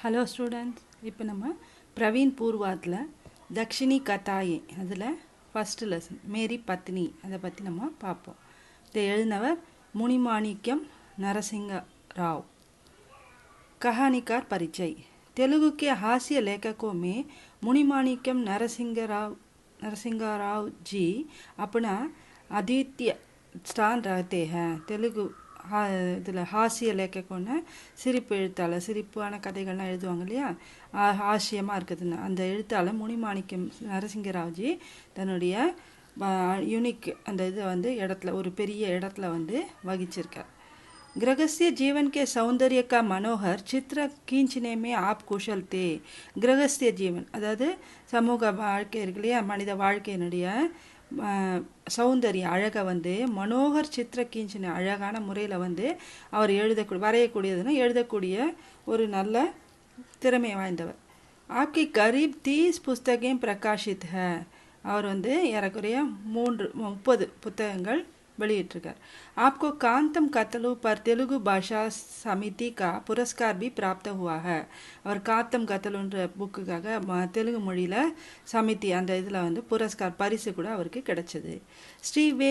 Hello students, இப்போ நம்ம பிரவீன் பூர்வாத்தில் தக்ஷினி கதாயே அதில் ஃபஸ்ட்டு லெசன் மேரி பத்னி அதை பற்றி நம்ம பார்ப்போம். இதை எழுதினவர் मुनिमाणिक्यम नरसिंह राव। कहानीकार परिचय। तेलुगु के हास्य लेखकों में मुनिमाणिक्यम नरसिंह राव जी अपना अद्वितीय स्थान रखते हैं। तेलुगु இதில் ஹாஸ்ய லேக்கோன்னு சிரிப்பு எழுத்தாளர், சிரிப்பான கதைகள்லாம் எழுதுவாங்க இல்லையா, ஹாஸ்யமாக இருக்குதுன்னு அந்த எழுத்தாளர் முனிமாணிக்கம் நரசிங்கராவ்ஜி தன்னுடைய யூனிக் அந்த இதை இடத்துல ஒரு பெரிய இடத்துல வகிச்சிருக்கார். गृहस्थ्य जीवन के सौंदर्य का मनोहर चित्र खींचने में आप कुशल थे. गृहस्थ्य जीवन அதாவது சமூக வாழ்க்கை இருக்கு இல்லையா, மனித வாழ்க்கையினுடைய சௌந்தரிய அழகை மனோகர் சித்திர கீஞ்சின அழகான முறையில் அவர் வரையக்கூடியதுன்னா எழுதக்கூடிய ஒரு நல்ல திறமை வாய்ந்தவர். आपकी करीब 30 पुस्तकें प्रकाशित है. அவர் ஏறக்குறைய 30 புத்தகங்கள் வெளியிட்டிருக்கார். आपको कांतम कतलू पर तेलुगु भाषा समिति का पुरस्कार भी प्राप्त हुआ है. और कांतम कतलूன்ற புக்குக்காக தெலுங்கு மொழியில் சமிதி அந்த இதில் புரஸ்கார் பரிசு கூட அவருக்கு கிடைச்சது. ஸ்ரீ வே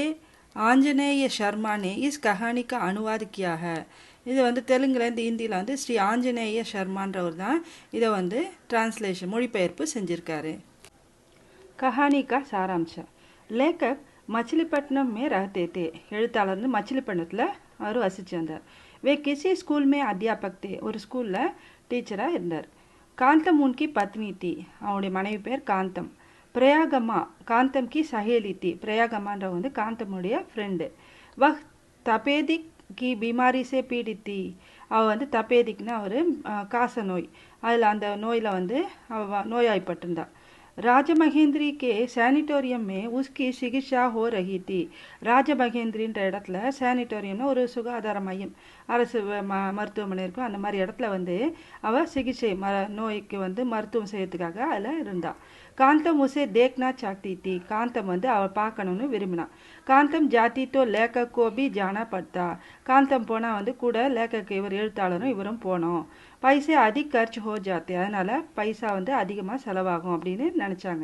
ஆஞ்சநேய शर्मा ने इस कहानी का अनुवाद किया है. இது தெலுங்குலேருந்து ஹிந்தியில் ஸ்ரீ ஆஞ்சநேய शर्माன்றவர் தான் இதை டிரான்ஸ்லேஷன் மொழிபெயர்ப்பு செஞ்சுருக்காரு. कहानी का सारांश। लेखक मछलीपट्टनम में रहते थे. எழுத்தாளர் மச்சிலிப்பட்டினத்தில் அவர் வசிச்சு வந்தார். वे किसी स्कूल में अध्यापक थे. ஒரு ஸ்கூலில் டீச்சராக இருந்தார். कांतम उनकी पत्नी थी. அவனுடைய மனைவி பேர் காந்தம். प्रयागमा कांतम की सहेली थी. प्रयागमाன்ற காந்தமுடைய ஃப்ரெண்டு. वह तपेदिक की बीमारी से पीड़ित थी. அவள் தப்பேதிக்னா ஒரு காச நோய், அதில் அந்த நோயில் அவள் நோயாய்ப்பட்டிருந்தா. राजमहेंद्री के सैनिटोरियम में उसकी चिकित्सा हो रही थी. ராஜமகேந்திரின்ற இடத்துல சானிட்டோரியம்னா ஒரு சுகாதார மையம், அரசு மருத்துவமனை இருக்கும், அந்த மாதிரி இடத்துல அவள் சிகிச்சை நோய்க்கு மருத்துவம் செய்யறதுக்காக அதில் இருந்தாள். कांतम उसे देखना चाहती थी. कांतम அவள் பார்க்கணும்னு விரும்பினா. कांतम जाती तो लेखक को भी जाना पड़ता. कांतम போனால் கூட லேக்கக் இவர் எழுத்தாளரும் இவரும் போனோம். पैसे अधिक खर्च हो जाते. அதனால் பைசா அதிகமாக செலவாகும் அப்படின்னு நினச்சாங்க.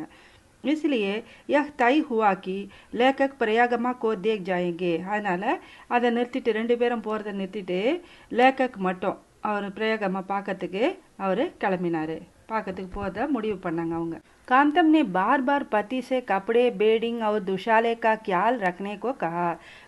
इसलिए यह तय हुआ कि लेखक प्रयागमा को देख जाएंगे. அதனால் அதை நிறுத்திட்டு ரெண்டு பேரும் போகிறத நிறுத்திட்டு லேக்கக் மட்டும் அவர் பிரயாகமா பார்க்கறதுக்கு அவர் கிளம்பினார். பார்க்கறதுக்கு போகிறத முடிவு பண்ணாங்க அவங்க. कांतम ने बार बार पति से कपड़े, बेडिंग और दुशाले का ख्याल रखने को कहा.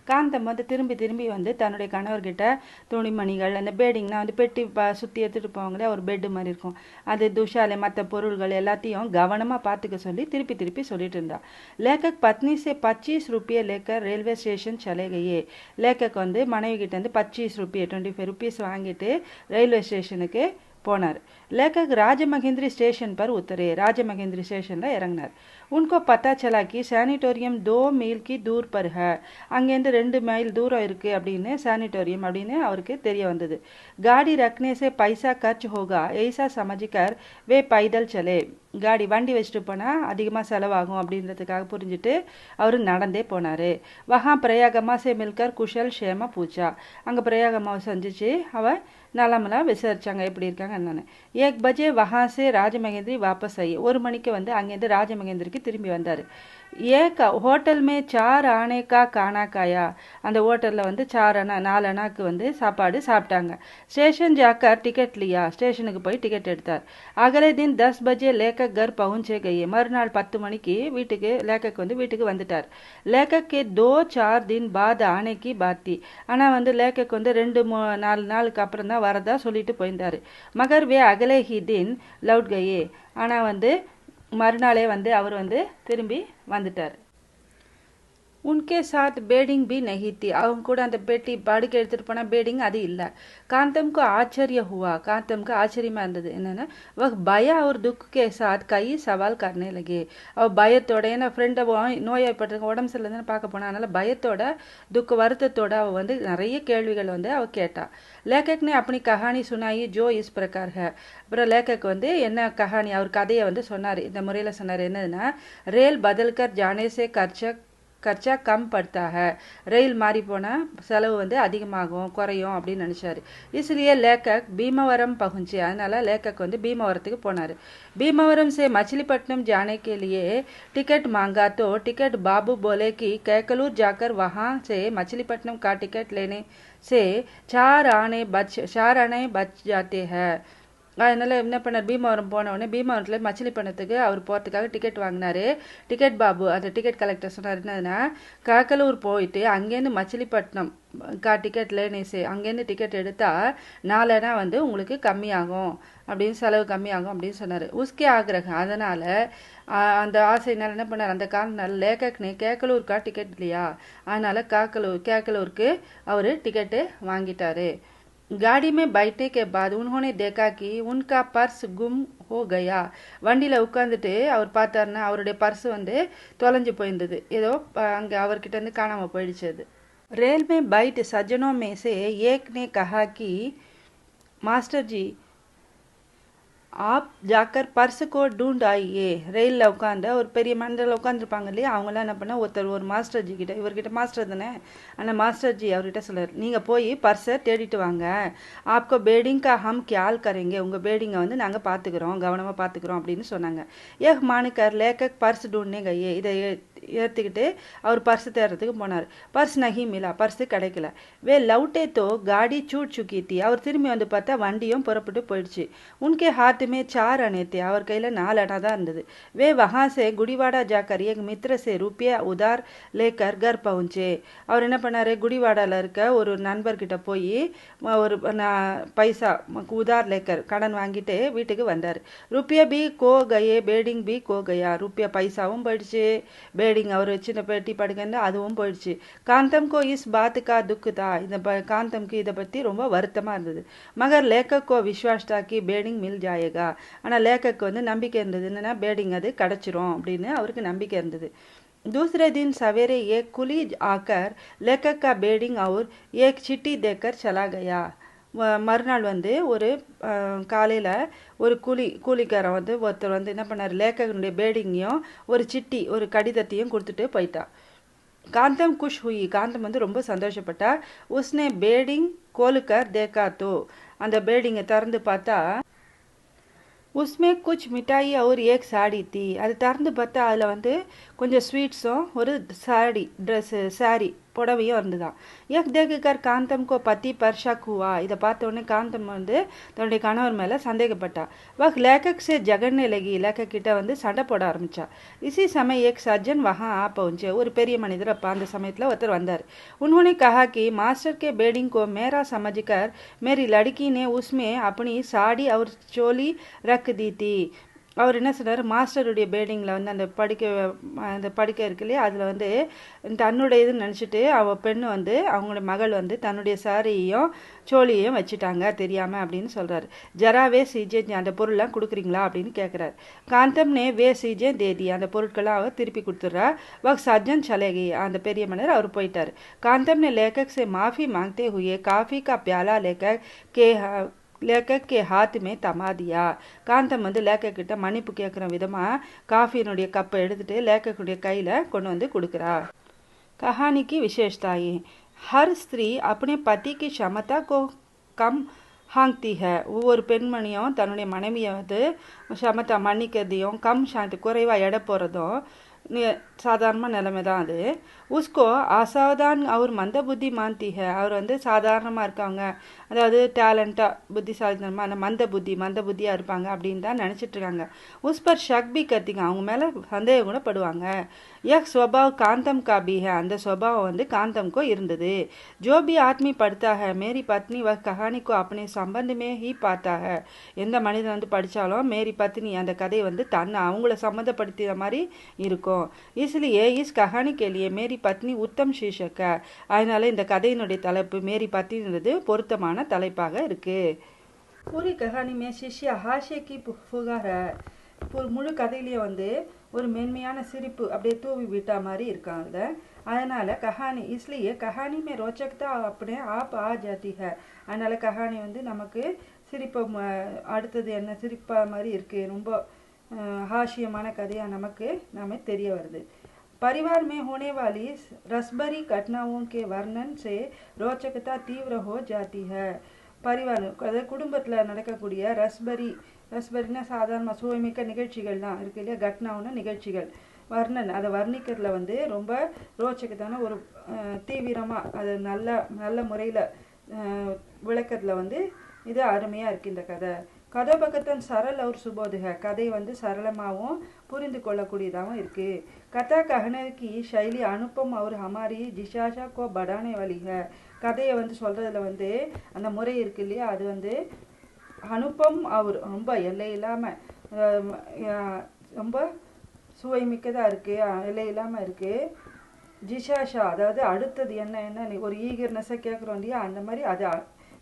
காந்தம் திரும்பி திரும்பி தன்னுடைய கணவர்கிட்ட துணிமணிகள், அந்த பேடிங்னா பெட்டி சுற்றி எடுத்துகிட்டு போவாங்களே, ஒரு பெட்டு மாதிரி இருக்கும், அது துஷாலை மற்ற பொருள்கள் எல்லாத்தையும் கவனமாக பார்த்துக்க சொல்லி திருப்பி திருப்பி சொல்லிட்டு இருந்தா. लेखक पत्नी से 25 रुपये लेकर रेलवे स्टेशन चले गए. लेखक மனைவி கிட்ட 25 रुपये 25 रुपीस வாங்கிட்டு ரயில்வே ஸ்டேஷனுக்கு போனார். लेखक राजमहेंद्री स्टेशन पर उतरे. राजमहेंद्री स्टेशन इरंगनार. उनको पता चला कि सैनिटोरियम 2 मील की दूर पर है. அங்கேருந்து 2 மைல் தூரம் இருக்கு அப்படின்னு சானிட்டோரியம் அப்படின்னு அவருக்கு தெரிய வந்தது. गाड़ी रखने से पैसा खर्च होगा ऐसा समझकर वे पैदल चले. காடி வண்டி வச்சுட்டு போனால் அதிகமாக செலவாகும் அப்படின்றதுக்காக புரிஞ்சுட்டு அவர் நடந்தே போனார். வஹாம் பிரயாகமா சே மில்கர் குஷல் ஷேமா பூச்சா. அங்கே பிரயாகமாவை சந்திச்சு அவள் நலமெல்லாம் விசாரிச்சாங்க, எப்படி இருக்காங்க என்னன்னு. 1 बजे वहाँ से राजमहेंद्री वापस आई. 1 மணிக்கு அங்கேருந்து ராஜமகேந்திரிக்கு திரும்பி வந்தார். एक होटल में 4 आने का खाना खाया. அந்த ஹோட்டலில் 4 அணா 4 அணாக்கு சாப்பாடு சாப்பிட்டாங்க. ஸ்டேஷன் जाकर टिकट लिया. ஸ்டேஷனுக்கு போய் டிக்கெட் எடுத்தார். अगले दिन 10 बजे लेखक घर पहुँचे गए. மறுநாள் 10 மணிக்கு வீட்டுக்கு லேக்கக் வீட்டுக்கு வந்துட்டார். लेखक के 2-4 दिन बाद आने की बात थी. ஆனால் லேக்கக் 2-4 நாளுக்கு அப்புறம் தான் வரதா சொல்லிட்டு போயிருந்தார். मगर वे अगले ही दिन लौट गए. ஆனால் மறுநாளே அவர் திரும்பி வந்துட்டார். उनके साथ बेडिंग भी नहीं थी. அவங்க கூட அந்த பெட்டி படுக்க எடுத்துகிட்டு போனால் बेडिंग அது இல்லை. कांतम को आश्चर्य हुआ. कांतम को ஆச்சரியமாக இருந்தது. என்னென்னா वह भय और दुख के साथ कई सवाल करने लगे. அவள் பயத்தோட, ஏன்னா ஃப்ரெண்டை நோய்வாய்ப்பட்டிருக்க உடம்பு சரியில்லைன்னு பார்க்க போனா, அதனால் பயத்தோட துக்க வருத்தத்தோட அவள் நிறைய கேள்விகள் அவள் கேட்டா. लेखक ने अपनी कहानी सुनाई जो इस प्रकार है. அப்புறம் லேக்கக் என்ன கஹானி அவர் கதையை சொன்னார். இந்த முறையில் சொன்னார். என்னதுன்னா, रेल बदल कर जाने से खर्च खर्चा कम पड़ता है ரயில் மாறி போனால் செலவு வந்து அதிகமாகும் குறையும் அப்படின்னு நினச்சாரு इसलिए लेखक भीमवरम पहुंचे அதனால लेखक வந்து भीमवरத்துக்கு போனார் भीमवरम से मछलीपट्टनम जाने के लिए टिकट मांगा तो टिकट बाबू बोले कि कैकलूर जाकर वहाँ से मछलीपट्टनम का टिकट लेने से 4 आने बच जाते हैं அதனால் என்ன பண்ணார் பீமவரம் போனவுடனே பீமவரத்தில் மச்சிலிப்பட்டினத்துக்கு அவர் போகிறதுக்காக டிக்கெட் வாங்கினார் டிக்கெட் பாபு அந்த டிக்கெட் கலெக்டர் சொன்னார் என்னதுன்னா காக்கலூர் போயிட்டு அங்கேருந்து மச்சிலிப்பட்டினம் டிக்கெட் லேனேஸு அங்கேருந்து டிக்கெட் எடுத்தால் 4 அணா வந்து உங்களுக்கு கம்மியாகும் அப்படின்னு செலவு கம்மியாகும் அப்படின்னு சொன்னார் உஸ்கே ஆகிரகம் அதனால் அந்த ஆசைனால் என்ன பண்ணார் அந்த காரணத்தினால லேக்கக்னே கேக்கலூருக்கா டிக்கெட் இல்லையா அதனால் கேக்கலூருக்கு அவர் டிக்கெட்டு வாங்கிட்டார் गाड़ी में बैठने के बाद उन्होंने देखा कि उनका पर्स गुम हो गया வண்டியில் உட்காந்துட்டு அவர் பார்த்தாருன்னா அவருடைய பர்ஸ் வந்து தொலைஞ்சு போயிருந்தது ஏதோ அங்கே அவர்கிட்ட இருந்து காணாமல் போயிடுச்சு அது रेल में बैठ सज्जनों में से एक ने कहा कि मास्टर जी आप जाकर पर्स को ढूंढ आइए ரயிலில் உட்காந்து ஒரு பெரிய மனிதர்கள் உட்காந்துருப்பாங்க இல்லையா அவங்களாம் என்ன பண்ணால் ஒரு மாஸ்டர் ஜி கிட்ட இவர்கிட்ட மாஸ்டர் தானே ஆனால் மாஸ்டர் ஜி அவர்கிட்ட சொல்கிறார் நீங்கள் போய் பர்ஸை தேடிட்டு வாங்க ஆப்கோ பேடிங்கா ஹம் கியால் கரேங்க உங்கள் பேடிங்கை வந்து நாங்கள் பார்த்துக்குறோம் கவனமாக பார்த்துக்குறோம் அப்படின்னு சொன்னாங்க ஏக் மானுக்கர் லேக்கக் பர்ஸ் ढूंढने गए இதை ஏற்றுக்கிட்டு அவர் பர்ஸ் தேடுறதுக்கு போனார் பர்ஸ் நகி மிலா பர்ஸு கிடைக்கல வே லவுட்டே தோ காடி சூட் சுக்கி தீ அவர் திரும்பி வந்து பார்த்தா வண்டியும் புறப்பட்டு போயிடுச்சு உன்கே हाथ में 4 अने थे அவர் கையில் 4 அணா தான் இருந்தது वे वहाँ से गुड़ीवाड़ा जाकर एक मित्र से रुपया उधार लेकर घर पहुँचे அவர் என்ன பண்ணார் குடிவாடாவில் இருக்க ஒரு நண்பர்கிட்ட போய் ஒரு பைசா உதார் லேக்கர் கடன் வாங்கிட்டு வீட்டுக்கு வந்தார் रुपया भी खो गए बेडिंग भी खो गया रुपया பைசாவும் போயிடுச்சு பேடிங் அவர் சின்ன பெட்டி படுக்கன்னு அதுவும் போயிடுச்சு காந்தம்கோ இஸ் பாத்துக்கா துக்குதா இந்த காந்தம்க்கு இதை பற்றி ரொம்ப வருத்தமாக இருந்தது மகர் லேக்கக்கோ விஸ்வாஸ்தாக்கி பேடிங் மில் ஜாயேகா ஆனால் லேக்கக்கு வந்து நம்பிக்கை இருந்தது என்னென்னா பேடிங் அது கிடச்சிரும் அப்படின்னு அவருக்கு நம்பிக்கை இருந்தது दूसरे दिन सवेरे एक कुली आकर लेखक का बेडिंग और एक चिट्ठी देकर चला गया மறுநாள் வந்து ஒரு காலையில் ஒரு கூலிக்காரன் வந்து ஒருத்தர் வந்து என்ன பண்ணார் லேக்ககனுடைய பேடிங்கையும் ஒரு சிட்டி ஒரு கடிதத்தையும் கொடுத்துட்டு போயிட்டா காந்தம் குஷ் ஹுயி காந்தம் வந்து ரொம்ப சந்தோஷப்பட்டா உஸ்னே பேடிங் கோலுக்கர் தேக்காத்தோ அந்த பேடிங்கை திறந்து பார்த்தா उसमें कुछ मिठाई और एक साड़ी थी அது திறந்து பார்த்தா அதில் வந்து கொஞ்சம் ஸ்வீட்ஸும் ஒரு சாடி ட்ரெஸ்ஸு சாரி புடவையும் இருந்துதான் ஏக் தேக்கர் காந்தம் கோ பத்தி பர்ஷக் ஹுவா இதை பார்த்த உடனே காந்தம் வந்து தன்னுடைய கணவர் மேலே சந்தேகப்பட்டா வக் லேக்கக் சே ஜகன்னே லகி லேக்கக் கிட்ட வந்து சண்டை போட ஆரம்பிச்சா இசி சமயம் ஏக் சஜ்ஜன் வஹா ஆ பहुंचे ஒரு பெரிய மனிதர் அப்போ அந்த சமயத்தில் ஒருத்தர் வந்தார் उन्होंने कहा कि मास्टर के बेडिंग को मेरा समझकर मेरी लड़की ने उसमें अपनी साड़ी और चोली रख दी थी அவர் என்ன சொன்னார் மாஸ்டருடைய பேடிங்கில் வந்து அந்த படுக்கை இருக்கு இல்லையா அதில் வந்து தன்னுடைய இதுன்னு நினச்சிட்டு பெண்ணு வந்து அவங்களோட மகள் வந்து தன்னுடைய சாரியையும் சோழியையும் வச்சுட்டாங்க தெரியாமல் அப்படின்னு சொல்கிறார் ஜரா வே சீஜே அந்த பொருள்லாம் கொடுக்குறீங்களா அப்படின்னு கேட்குறாரு காந்தம்னே வே சீஜே தேதி அந்த பொருட்கள்லாம் அவர் திருப்பி கொடுத்துட்றா வக் சஜ்ஜன் சலேகி அந்த பெரிய மன்னர் அவர் போயிட்டார் காந்தம்னே லேக்கக் சே மாஃபி மாங்கते हुए काफ़ी का प्याला लेकर के லேக்கக் கே ஹாத் மே தமா தியா காந்தம் வந்து லேக்கக்கிட்ட மன்னிப்பு கேட்குற விதமாக காஃபியினுடைய கப்பை எடுத்துகிட்டு லேக்கக்குடைய கையில் கொண்டு வந்து கொடுக்குறா कहानी की विशेषताएं हर स्त्री अपने पति की क्षमता को कम हाँकती है ஒவ்வொரு பெண்மணியும் தன்னுடைய மனைவியை வந்து क्षमता மன்னிக்கிறதையும் கம் சாந்தி குறைவாக எடை போகிறதும் சாதாரணமாக நிலைமை தான் அது உஸ்கோ அசாவதான் அவர் மந்த புத்தி மாந்தி அவர் வந்து சாதாரணமாக இருக்காங்க அதாவது டேலண்ட்டாக புத்திசாலித்தனமாக அந்த மந்த புத்தியாக இருப்பாங்க அப்படின்னு தான் நினச்சிட்ருக்காங்க உஸ் பர் ஷக் பி கத்திங்க அவங்க மேலே சந்தேகம் கூட படுவாங்க यह स्वभाव कांतम का भी है அந்த स्वभाव வந்து காந்தம்கோ இருந்தது जो भी आदमी पढ़ता है मेरी पत्नी वह कहानी को अपने संबंध में ही पाता है எந்த மனிதன் வந்து படித்தாலும் மேரி பத்னி அந்த கதையை வந்து தன்னை அவங்கள சம்மந்தப்படுத்திய மாதிரி இருக்கும் इसलिए इस कहानी के लिए मेरी पत्नी उत्तम शीर्षक है அதனால இந்த கதையினுடைய தலைப்பு மேரி பத்னின்றது பொருத்தமான தலைப்பாக இருக்கு पूरी कहानी में शिष्य हास्य की फुगार है முழு கதையிலேயே வந்து ஒரு மென்மையான சிரிப்பு அப்படியே தூவி விட்டா மாதிரி இருக்காங்க அதனால் கஹானி इसलिए कहानी में रोचकता अपने आप आ जाती है அதனால் கஹானி வந்து நமக்கு சிரிப்பு அடுத்தது என்ன சிரிப்பா மாதிரி இருக்குது ரொம்ப ஹாஸ்யமான கதையாக நமக்கு தெரிய வருது परिवार में होने वाली रसभरी घटनाओं के वर्णन से रोचकता तीव्र हो जाती है. பரிவார் அதாவது குடும்பத்தில் நடக்கக்கூடிய ரஸ்பரினா சாதாரண சுவைமிக்க நிகழ்ச்சிகள் தான் இருக்கு இல்லையா. கட்னாவுன்னா நிகழ்ச்சிகள், வர்ணன் அதை வர்ணிக்கிறதுல வந்து ரொம்ப ரோச்சகத்தான ஒரு தீவிரமாக அது நல்ல முறையில் விளக்கத்தில் வந்து இது அருமையாக இருக்குது இந்த கதை. கதோபகத்தன் சரல் और सुबोध है. கதை வந்து சரளமாகவும் புரிந்து கொள்ளக்கூடியதாகவும் இருக்குது. कथा कहने की शैली अनुपम और हमारी जिज्ञासा को बढ़ाने वाली है. கதையை வந்து சொல்கிறதுல வந்து அந்த முறை இருக்கு இல்லையா, அது வந்து அனுப்பம் அவர் ரொம்ப எல்லை இல்லாமல் ரொம்ப சுவைமிக்கதாக இருக்குது, எல்லை இல்லாமல் இருக்குது. ஜிஷாஷா அதாவது அடுத்தது என்ன ஒரு ஈகர்னஸாக கேட்குறோம் இல்லையா, அந்த மாதிரி அது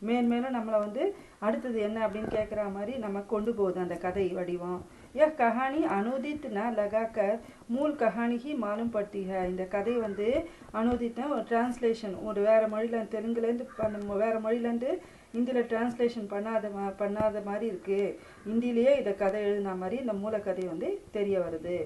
மேன்மேலும் நம்மளை வந்து அடுத்தது என்ன அப்படின்னு கேட்குற மாதிரி நம்ம கொண்டு போகுது அந்த கதை வடிவம். यह कहानी अनुदित न लगाकर मूल कहानी ही मालूम पड़ती है. இந்த கதை வந்து அனுதித்னா ஒரு டிரான்ஸ்லேஷன், ஒரு வேறு மொழியில் தெலுங்குலேருந்து வேறு மொழியிலேருந்து ஹிந்தியில் டிரான்ஸ்லேஷன் பண்ணாத மாதிரி இருக்குது. ஹிந்திலேயே இதை கதை எழுதின மாதிரி இந்த மூலக்கதை வந்து தெரிய வருது.